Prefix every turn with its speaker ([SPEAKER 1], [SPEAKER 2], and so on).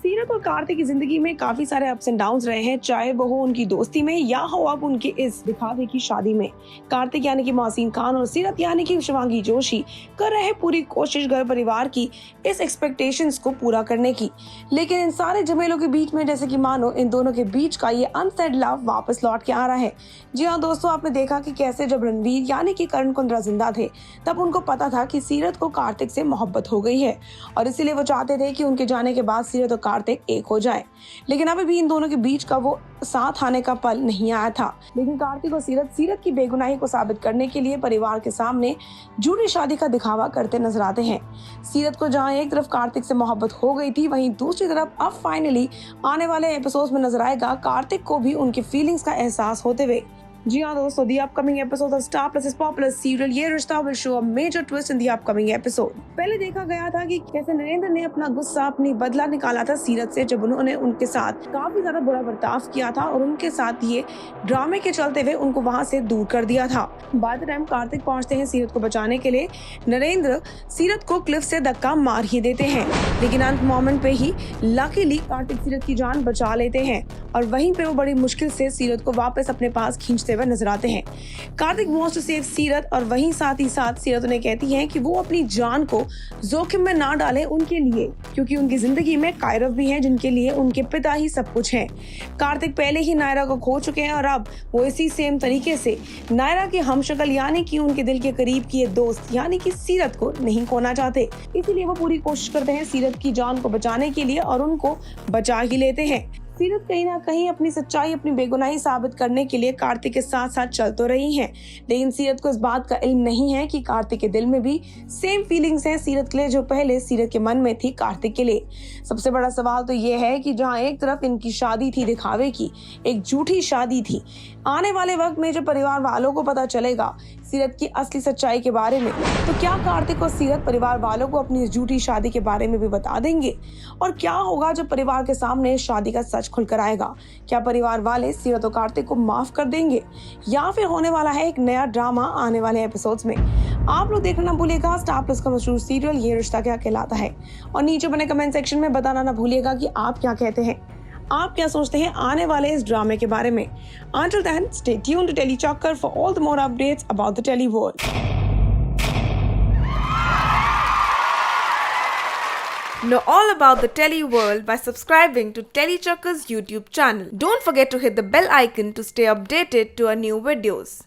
[SPEAKER 1] सीरत और कार्तिक की जिंदगी में काफी सारे अप्स एंड डाउन्स रहे हैं, चाहे वो हो उनकी दोस्ती में या हो अब उनके इस दिखावे की शादी में। कार्तिक यानी कि मोहसिन खान और सीरत यानी कि शिवांगी जोशी कर रहे पूरी कोशिश घर परिवार की इस एक्सपेक्टेशंस को पूरा करने की, लेकिन इन सारे झमेलों के बीच में जैसे कि मानो इन दोनों के बीच का ये अनसेड लव वापस लौट के आ रहा है। जी हाँ दोस्तों, आपने देखा कि कैसे जब रणवीर यानी कि करण कुंद्रा जिंदा थे तब उनको पता था कि सीरत को कार्तिक से मोहब्बत हो गई है और इसीलिए वो चाहते थे कि उनके जाने के बाद सीरत और कार्तिक एक हो जाए। लेकिन अभी भी इन दोनों के बीच का वो साथ आने का पल नहीं आया था। लेकिन कार्तिक और सीरत की बेगुनाही को साबित करने के लिए परिवार के सामने झूठी शादी का दिखावा करते नजर आते हैं। सीरत को जहां एक तरफ कार्तिक से मोहब्बत हो गई थी, वहीं दूसरी तरफ अब फाइनली आने वाले एपिसोड्स में नजर आएगा कार्तिक को भी उनकी फीलिंग्स का एहसास होते हुए। जी हाँ दोस्तों, the upcoming episode of Star Plus popular serial Yeh Rishta will show a major twist in the upcoming episode. पहले देखा गया था कि कैसे नरेंद्र ने अपना गुस्सा, अपनी बदला निकाला था सीरत से जब उन्होंने उनके साथ काफी ज्यादा बुरा बर्ताव किया था और उनके साथ ये ड्रामे के चलते हुए उनको वहाँ से दूर कर दिया था। बाय द टाइम कार्तिक पहुँचते हैं सीरत को बचाने के लिए, नरेंद्र सीरत को क्लिफ से धक्का मार ही देते हैं, लेकिन अंत मोमेंट पे ही लकीली कार्तिक सीरत की जान बचा लेते हैं और वहीं पे वो बड़ी मुश्किल से सीरत को वापस अपने पास खींचते हुए नजर आते हैं। कार्तिक वांट्स टू सेव सीरत और वहीं साथ ही साथ सीरत उन्हें कहती है कि वो अपनी जान को जोखिम में ना डालें उनके लिए, क्योंकि उनकी जिंदगी में कायरव भी हैं जिनके लिए उनके पिता ही सब कुछ हैं। कार्तिक पहले ही नायरा को खो चुके हैं और अब वो इसी सेम तरीके से नायरा के हमशक्ल यानी कि उनके दिल के करीब की दोस्त यानी कि सीरत को नहीं खोना चाहते। इसीलिए वो पूरी कोशिश करते हैं सीरत की जान को बचाने के लिए और उनको बचा ही लेते हैं। सीरत कहीं ना कहीं अपनी सच्चाई, अपनी बेगुनाही साबित करने के लिए कार्तिक के साथ साथ चल तो रही हैं, लेकिन सीरत को इस बात का इल्म नहीं है कि कार्तिक के दिल में भी सेम फीलिंग्स हैं सीरत के लिए जो पहले सीरत के मन में थी कार्तिक के लिए। सबसे बड़ा सवाल तो ये है कि जहां एक तरफ इनकी शादी थी दिखावे की, एक झूठी शादी थी, आने वाले वक्त में जब परिवार वालों को पता चलेगा सीरत की असली सच्चाई के बारे में, तो क्या कार्तिक और सीरत परिवार वालों को अपनी झूठी शादी के बारे में भी बता देंगे? और क्या होगा जब परिवार के सामने शादी का सच खुलकर आएगा? क्या परिवार वाले सीरत और कार्तिक को माफ कर देंगे या फिर होने वाला है एक नया ड्रामा आने वाले एपिसोड्स में? आप लोग देखना ना भूलिएगा स्टार प्लस का मशहूर सीरियल ये रिश्ता क्या कहलाता है और नीचे बने कमेंट सेक्शन में बताना ना भूलिएगा कि आप क्या कहते हैं, आप क्या सोचते हैं आने वाले इस ड्रामे के बारे में। Until then, stay tuned to Telly Chakkar for all the more updates about the Telly world.
[SPEAKER 2] Know all about the Telly world by subscribing to Telly Chakkar's YouTube channel. Don't forget to hit the bell icon to stay updated to our new videos.